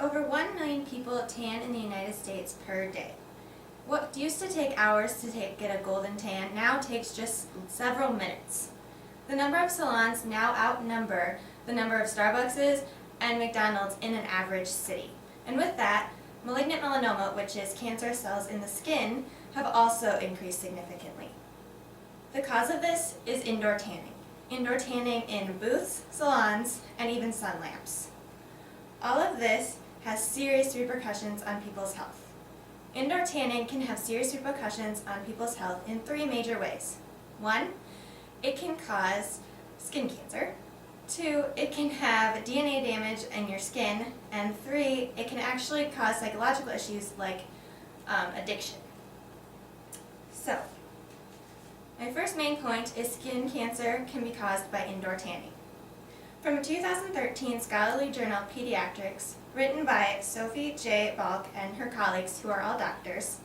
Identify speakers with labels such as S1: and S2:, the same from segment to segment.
S1: Over 1 million people tan in the United States per day. What used to take hours to get a golden tan now takes just several minutes. The number of salons now outnumber the number of Starbucks and McDonald's in an average city. And with that, malignant melanoma, which is cancer cells in the skin, have also increased significantly. The cause of this is indoor tanning. Indoor tanning in booths, salons, and even sun lamps. All of this has serious repercussions on people's health. Indoor tanning can have serious repercussions on people's health in 3 major ways. 1, it can cause skin cancer. 2, it can have DNA damage in your skin. And 3, it can actually cause psychological issues like addiction. So, my first main point is skin cancer can be caused by indoor tanning. From a 2013 scholarly journal, Pediatrics, written by Sophie J. Balk and her colleagues, who are all doctors,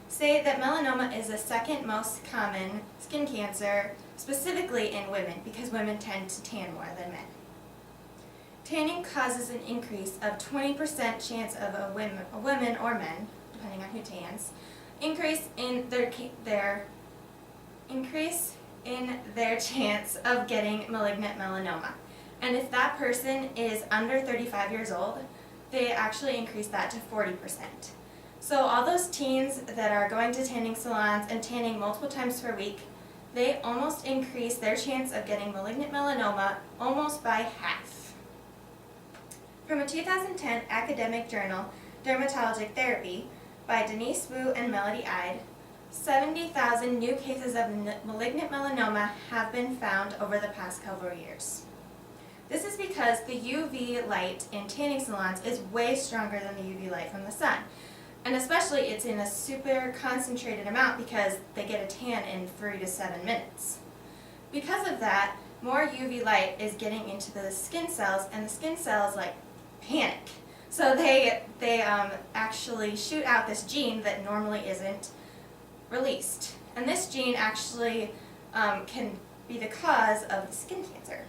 S1: say that melanoma is the second most common skin cancer, specifically in women, because women tend to tan more than men. Tanning causes an increase of 20% chance of a woman or men, depending on who tans, increase in their chance of getting malignant melanoma. And if that person is under 35 years old, they actually increase that to 40%. So all those teens that are going to tanning salons and tanning multiple times per week, they almost increase their chance of getting malignant melanoma almost by half. From a 2010 academic journal, Dermatologic Therapy, by Denise Wu and Melody Ide, 70,000 new cases of malignant melanoma have been found over the past couple of years. This is because the UV light in tanning salons is way stronger than the UV light from the sun. And especially it's in a super concentrated amount because they get a tan in 3 to 7 minutes. Because of that, more UV light is getting into the skin cells, and the skin cells panic. So they actually shoot out this gene that normally isn't released. And this gene actually can be the cause of skin cancer.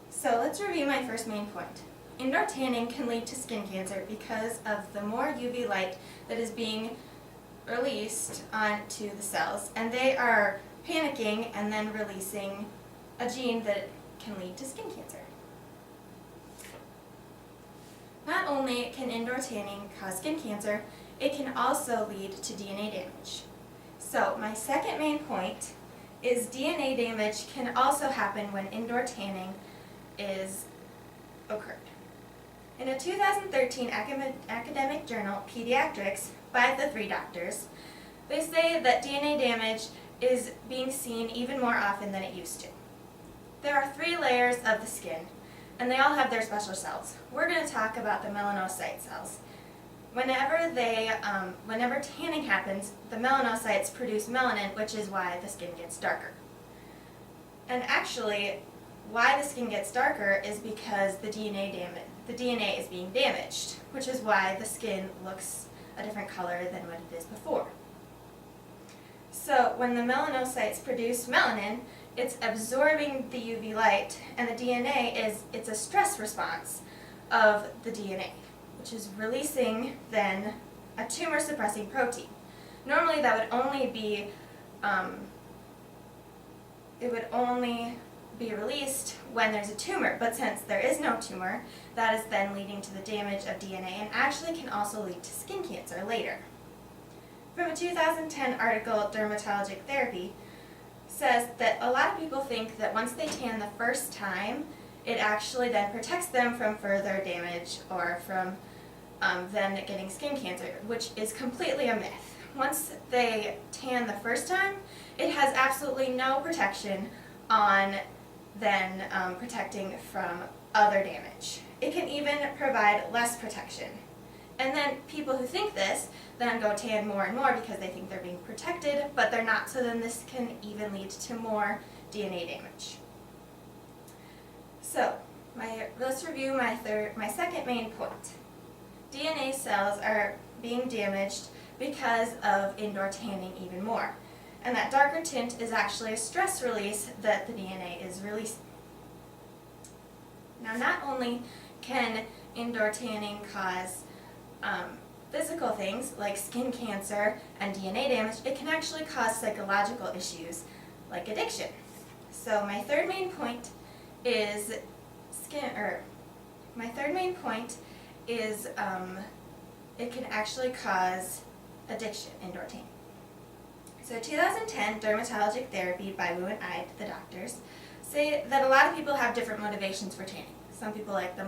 S1: So let's review my first main point. Indoor tanning can lead to skin cancer because of the more UV light that is being released onto the cells, and they are panicking and then releasing a gene that can lead to skin cancer. Not only can indoor tanning cause skin cancer, it can also lead to DNA damage. So my second main point is DNA damage can also happen when indoor tanning is occurred. In a 2013 academic journal, Pediatrics, by the 3 doctors, they say that DNA damage is being seen even more often than it used to. There are 3 layers of the skin, and they all have their special cells. We're going to talk about the melanocyte cells. Whenever tanning happens, the melanocytes produce melanin, which is why the skin gets darker. And actually, why the skin gets darker is because the DNA is being damaged, which is why the skin looks a different color than what it is before. So when the melanocytes produce melanin, it's absorbing the UV light, and the DNA it's a stress response of the DNA, which is releasing then a tumor suppressing protein. Normally that would only be released when there's a tumor, but since there is no tumor, that is then leading to the damage of DNA and actually can also lead to skin cancer later. From a 2010 article, Dermatologic Therapy, says that a lot of people think that once they tan the first time, it actually then protects them from further damage or from them getting skin cancer, which is completely a myth. Once they tan the first time, it has absolutely no protection on then protecting from other damage. It can even provide less protection. And then people who think this then go tan more and more because they think they're being protected, but they're not, so then this can even lead to more DNA damage. So, let's review my second main point. DNA cells are being damaged because of indoor tanning even more. And that darker tint is actually a stress release that the DNA is releasing. Now, not only can indoor tanning cause physical things like skin cancer and DNA damage, it can actually cause psychological issues like addiction. So my third main point is it can actually cause addiction, indoor tanning. So 2010 dermatologic therapy by Wu and Ide, the doctors, say that a lot of people have different motivations for tanning. Some people like the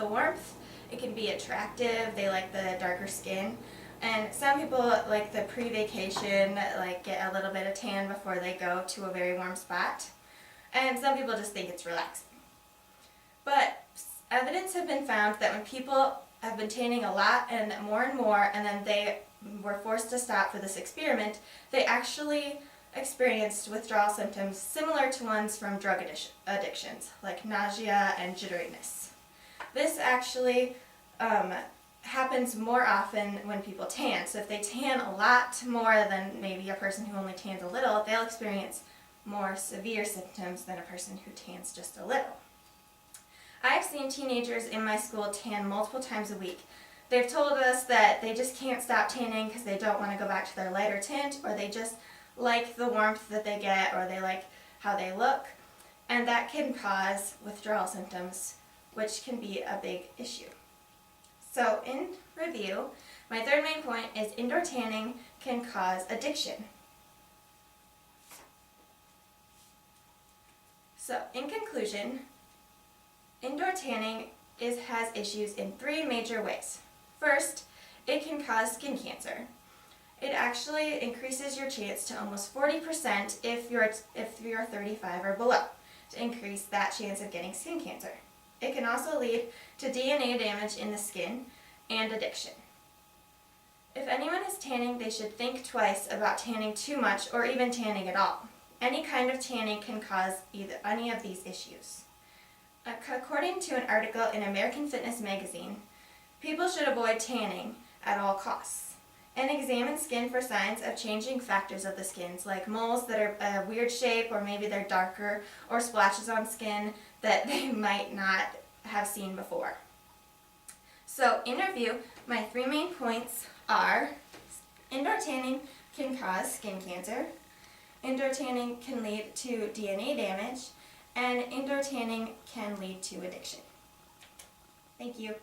S1: warmth, it can be attractive, they like the darker skin, and some people like the pre-vacation, like get a little bit of tan before they go to a very warm spot, and some people just think it's relaxing. But evidence have been found that when people have been tanning a lot and more, and then they were forced to stop for this experiment, they actually experienced withdrawal symptoms similar to ones from drug addictions, like nausea and jitteriness. This actually happens more often when people tan. So if they tan a lot more than maybe a person who only tans a little, they'll experience more severe symptoms than a person who tans just a little. I've seen teenagers in my school tan multiple times a week. They've told us that they just can't stop tanning because they don't want to go back to their lighter tint, or they just like the warmth that they get, or they like how they look, and that can cause withdrawal symptoms, which can be a big issue. So in review, my third main point is indoor tanning can cause addiction. So in conclusion, indoor tanning has issues in three major ways. First, it can cause skin cancer. It actually increases your chance to almost 40% if you're 35 or below, to increase that chance of getting skin cancer. It can also lead to DNA damage in the skin and addiction. If anyone is tanning, they should think twice about tanning too much or even tanning at all. Any kind of tanning can cause any of these issues. According to an article in American Fitness magazine, people should avoid tanning at all costs and examine skin for signs of changing factors of the skins, like moles that are a weird shape, or maybe they're darker, or splashes on skin that they might not have seen before. So in review, my three main points are: indoor tanning can cause skin cancer, indoor tanning can lead to DNA damage, and indoor tanning can lead to addiction. Thank you.